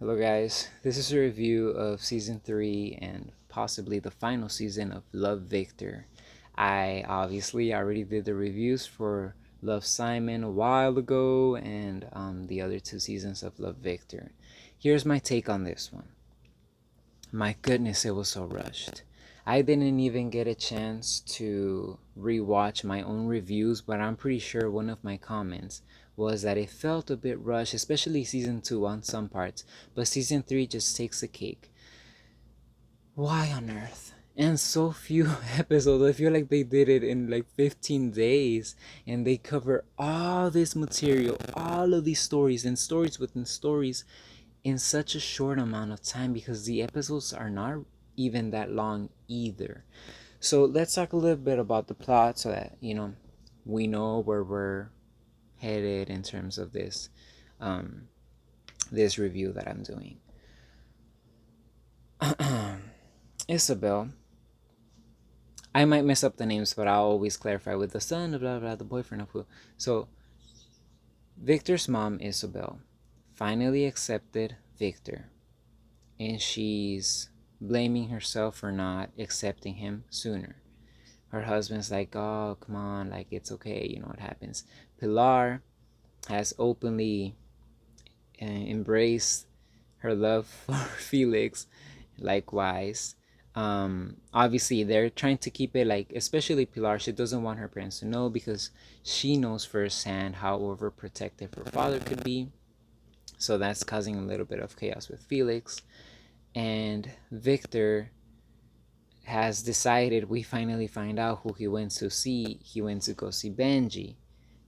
Hello, guys. This is a review of season 3 and possibly the final season of Love Victor. I obviously already did the reviews for Love Simon a while ago and the other 2 seasons of Love Victor. Here's my take on this one. My goodness, it was so rushed. I didn't even get a chance to rewatch my own reviews, but I'm pretty sure one of my comments was that it felt a bit rushed, especially season 2 on some parts, but season 3 just takes the cake. Why on earth? And so few episodes. I feel like they did it in like 15 days and they cover all this material, all of these stories and stories within stories in such a short amount of time because the episodes are not even that long either. So let's talk a little bit about the plot so that we know where we're headed in terms of this review that I'm doing. Isabel, I might mess up the names, but I'll always clarify with the son of blah blah, the boyfriend of who. So Victor's mom, Isabel, finally accepted Victor, and she's blaming herself for not accepting him sooner. Her husband's like, oh, come on, like, it's okay, what happens. Pilar has openly embraced her love for Felix, likewise. Obviously, they're trying to keep it like, especially Pilar, she doesn't want her parents to know because she knows firsthand how overprotective her father could be. So that's causing a little bit of chaos with Felix. And Victor has decided, we finally find out who he went to see. He went to go see Benji.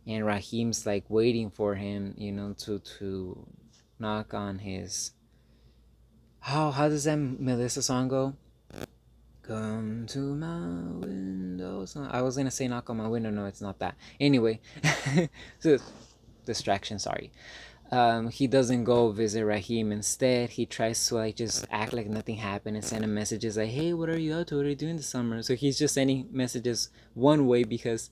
And Rahim's like waiting for him, to knock on his. How does that Melissa song go? Come to my window. I was gonna say knock on my window. No, it's not that. Anyway, so distraction. Sorry. He doesn't go visit Rahim. Instead, he tries to like just act like nothing happened and send him messages like, "Hey, what are you up to? What are you doing this summer?" So he's just sending messages one way because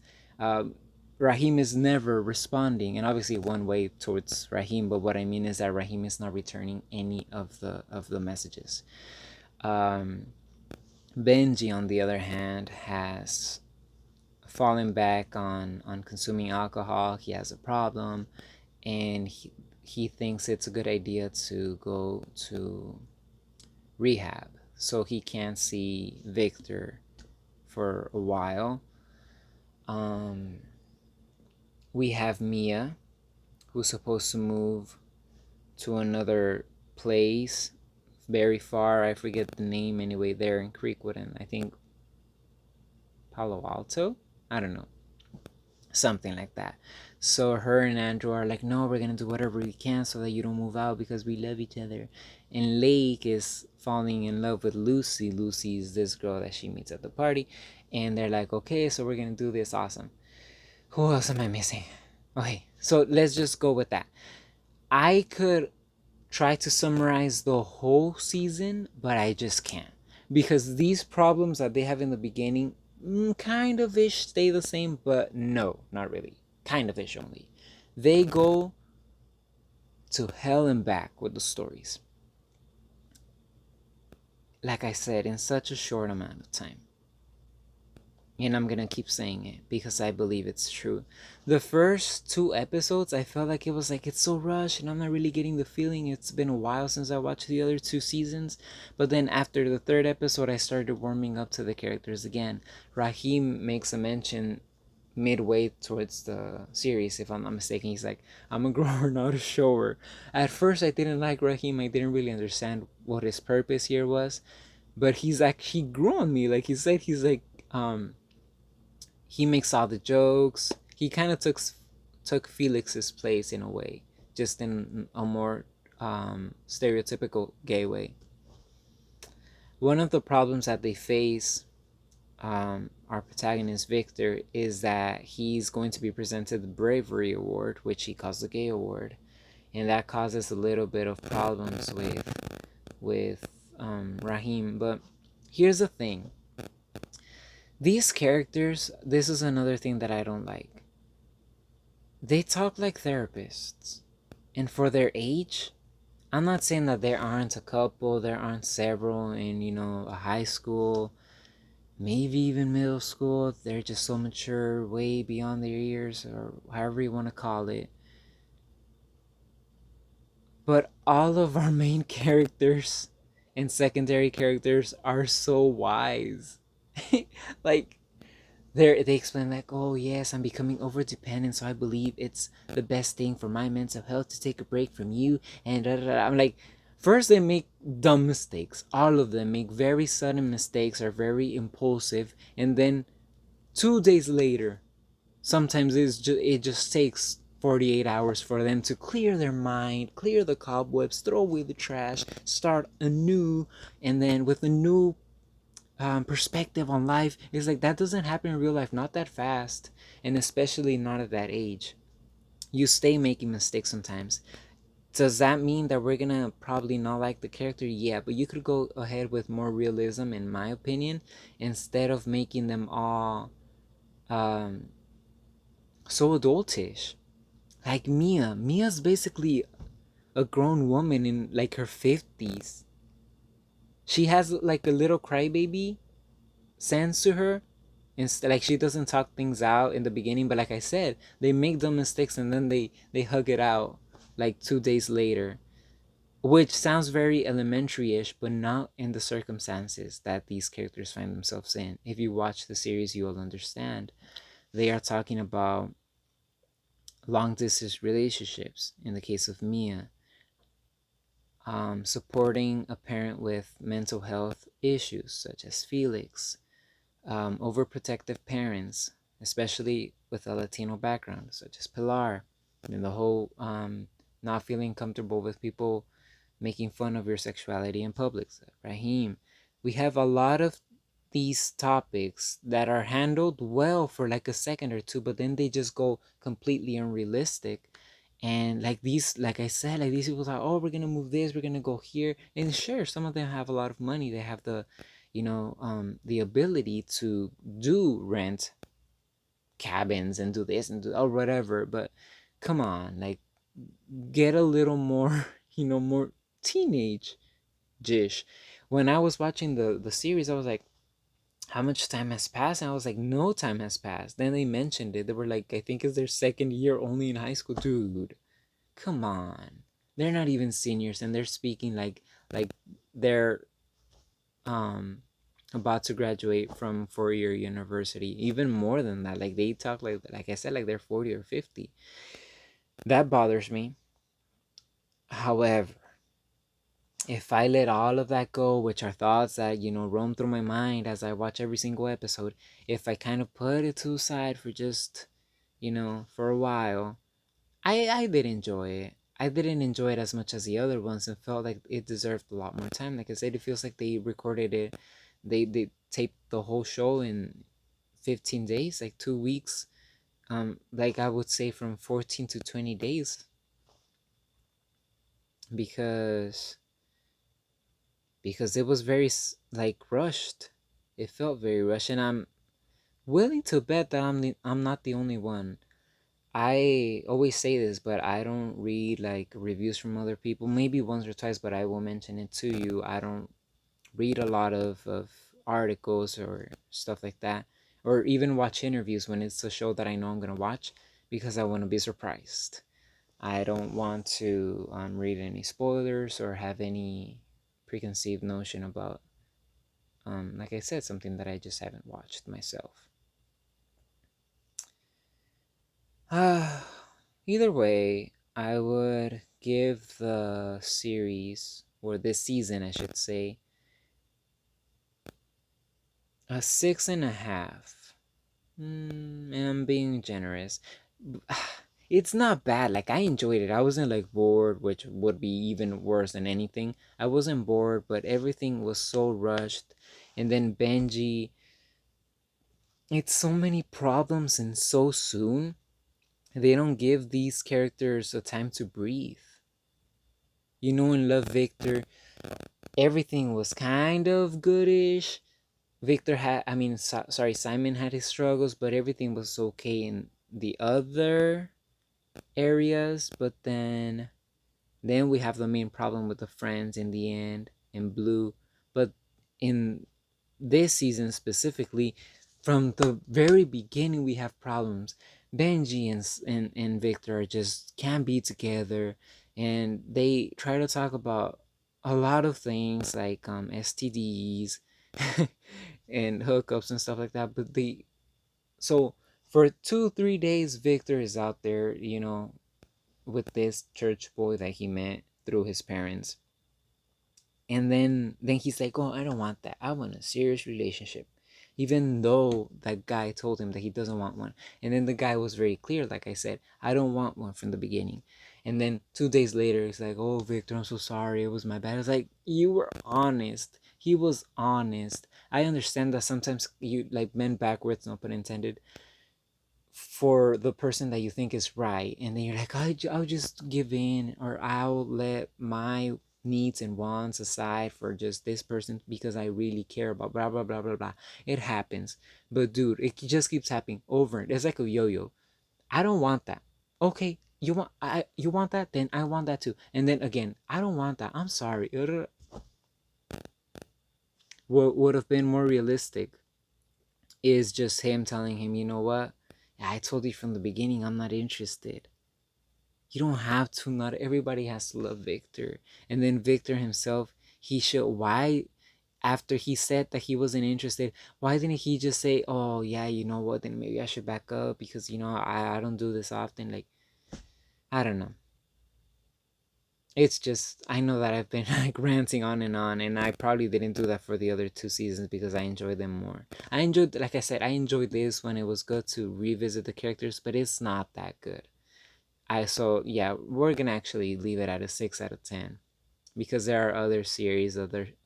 Rahim is never responding, and obviously one way towards Rahim. But what I mean is that Rahim is not returning any of the messages. Benji, on the other hand, has fallen back on consuming alcohol. He has a problem, and he thinks it's a good idea to go to rehab so he can't see Victor for a while. We have Mia, who's supposed to move to another place very far. I forget the name anyway. There in Creekwood, and I think Palo Alto. I don't know, something like that. So her and Andrew are like, no, we're gonna do whatever we can so that you don't move out because we love each other. And Lake is falling in love with Lucy. Lucy is this girl that she meets at the party, and they're like, okay, so we're gonna do this. Awesome. Who else am I missing? Okay, so let's just go with that. I could try to summarize the whole season, but I just can't because these problems that they have in the beginning kind of ish stay the same, but no, not really. Kind of ish only. They go to hell and back with the stories. Like I said, in such a short amount of time. And I'm gonna keep saying it because I believe it's true. The first 2 episodes, I felt like it was like it's so rushed and I'm not really getting the feeling. It's been a while since I watched the other 2 seasons. But then after the 3rd episode, I started warming up to the characters again. Rahim makes a mention midway towards the series, if I'm not mistaken. He's like, I'm a grower, not a shower. At first, I didn't like Rahim. I didn't really understand what his purpose here was. But he's like, he grew on me. Like he said, he's like, he makes all the jokes. He kind of took Felix's place in a way, just in a more stereotypical gay way. One of the problems that they face, our protagonist Victor, is that he's going to be presented the Bravery Award, which he calls the Gay Award, and that causes a little bit of problems with Rahim. But here's the thing. These characters, this is another thing that I don't like. They talk like therapists. And for their age, I'm not saying that there aren't a couple, there aren't several in, a high school, maybe even middle school. They're just so mature, way beyond their years, or however you want to call it. But all of our main characters and secondary characters are so wise. Like, they explain like, oh yes, I'm becoming over dependent, so I believe it's the best thing for my mental health to take a break from you, and da, da, da. I'm like, first they make dumb mistakes. All of them make very sudden mistakes, are very impulsive, and then 2 days later, sometimes it just takes 48 hours for them to clear their mind, clear the cobwebs, throw away the trash, start anew, and then with a new perspective on life. It's like that doesn't happen in real life, not that fast, and especially not at that age. You stay making mistakes sometimes. Does that mean that we're gonna probably not like the character? Yeah, but you could go ahead with more realism, in my opinion, instead of making them all um, so adultish. Like Mia's basically a grown woman in like her 50s. She has like a little crybaby sense to her. Instead, like, she doesn't talk things out in the beginning, but like I said, they make dumb mistakes and then they hug it out like 2 days later, which sounds very elementary-ish, but not in the circumstances that these characters find themselves in. If you watch the series, you will understand. They are talking about long distance relationships in the case of Mia, supporting a parent with mental health issues such as Felix, overprotective parents, especially with a Latino background, such as Pilar, and the whole not feeling comfortable with people making fun of your sexuality in public, Rahim. We have a lot of these topics that are handled well for like a second or two, but then they just go completely unrealistic. And like these, like I said, like these people are, oh, we're gonna move this, we're gonna go here, and sure, some of them have a lot of money. They have the ability to do rent cabins and do this and do or whatever. But come on, like, get a little more, more teenage dish. When I was watching the series, I was like, how much time has passed? And I was like, no time has passed. Then they mentioned it. They were like, I think it's their second year only in high school. Dude, come on. They're not even seniors and they're speaking like they're um about to graduate from 4-year university. Even more than that. Like they talk like I said, like they're 40 or 50. That bothers me. However, if I let all of that go, which are thoughts that, roam through my mind as I watch every single episode, if I kind of put it to the side for just, for a while, I did enjoy it. I didn't enjoy it as much as the other ones and felt like it deserved a lot more time. Like I said, it feels like they recorded it, they taped the whole show in 15 days, like 2 weeks. Like I would say from 14 to 20 days because it was very like rushed. It felt very rushed, and I'm willing to bet that I'm not the only one. I always say this, but I don't read like reviews from other people. Maybe once or twice, but I will mention it to you. I don't read a lot of articles or stuff like that, or even watch interviews when it's a show that I know I'm gonna watch because I want to be surprised. I don't want to read any spoilers or have any preconceived notion about, like I said, something that I just haven't watched myself. Either way, I would give the series, or this season, I should say, a 6.5. And I'm being generous. It's not bad. Like, I enjoyed it. I wasn't like bored, which would be even worse than anything. I wasn't bored, but everything was so rushed. And then Benji, it's so many problems and so soon. They don't give these characters a time to breathe. In Love Victor, everything was kind of goodish. Victor had, I mean, sorry, Simon had his struggles, but everything was okay in the other areas. But then Then we have the main problem with the friends in the end in blue. But in this season specifically, from the very beginning, we have problems. Benji and Victor just can't be together, and they try to talk about a lot of things like STDs and hookups and stuff like that. But they so for 2 3 days, Victor is out there, with this church boy that he met through his parents, and then he's like, oh, I don't want that, I want a serious relationship, even though that guy told him that he doesn't want one. And then the guy was very clear, like I said, I don't want one from the beginning. And then 2 days later, he's like, oh, Victor, I'm so sorry, it was my bad. It's like, you were honest, he was honest. I understand that sometimes you like bend backwards, no pun intended, for the person that you think is right, and then you're like, I'll just give in, or I'll let my needs and wants aside for just this person because I really care about blah blah blah blah blah. It happens. But dude, it just keeps happening over. It's like a yo-yo. I don't want that. Okay, you want that, then I want that too. And then again, I don't want that, I'm sorry. What would have been more realistic is just him telling him, you know what, I told you from the beginning, I'm not interested. You don't have to. Not everybody has to love Victor. And then Victor himself, he should. Why, after he said that he wasn't interested, why didn't he just say, oh, yeah, you know what? Then maybe I should back up because, I don't do this often. Like, I don't know. It's just, I know that I've been like ranting on, and I probably didn't do that for the other 2 seasons because I enjoyed them more. I enjoyed, like I said, I enjoyed this when it was good to revisit the characters, but it's not that good. So yeah, we're gonna actually leave it at a 6 out of 10 because there are other series, other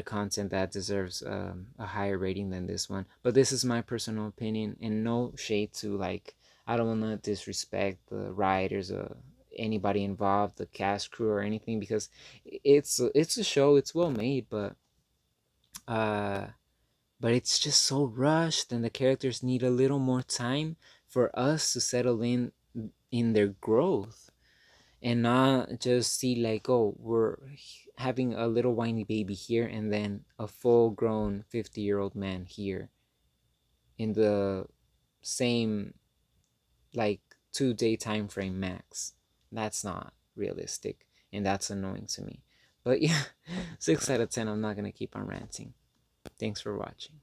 content that deserves a higher rating than this one. But this is my personal opinion, and no shade to, like, I don't want to disrespect the writers or anybody involved, the cast crew or anything, because it's a show, it's well made, uh but it's just so rushed, and the characters need a little more time for us to settle in their growth, and not just see like, oh, we're having a little whiny baby here and then a full grown 50-year-old man here in the same, like, 2 day time frame max. That's not realistic, and that's annoying to me. But yeah, 6 out of 10. I'm not gonna keep on ranting. Thanks for watching.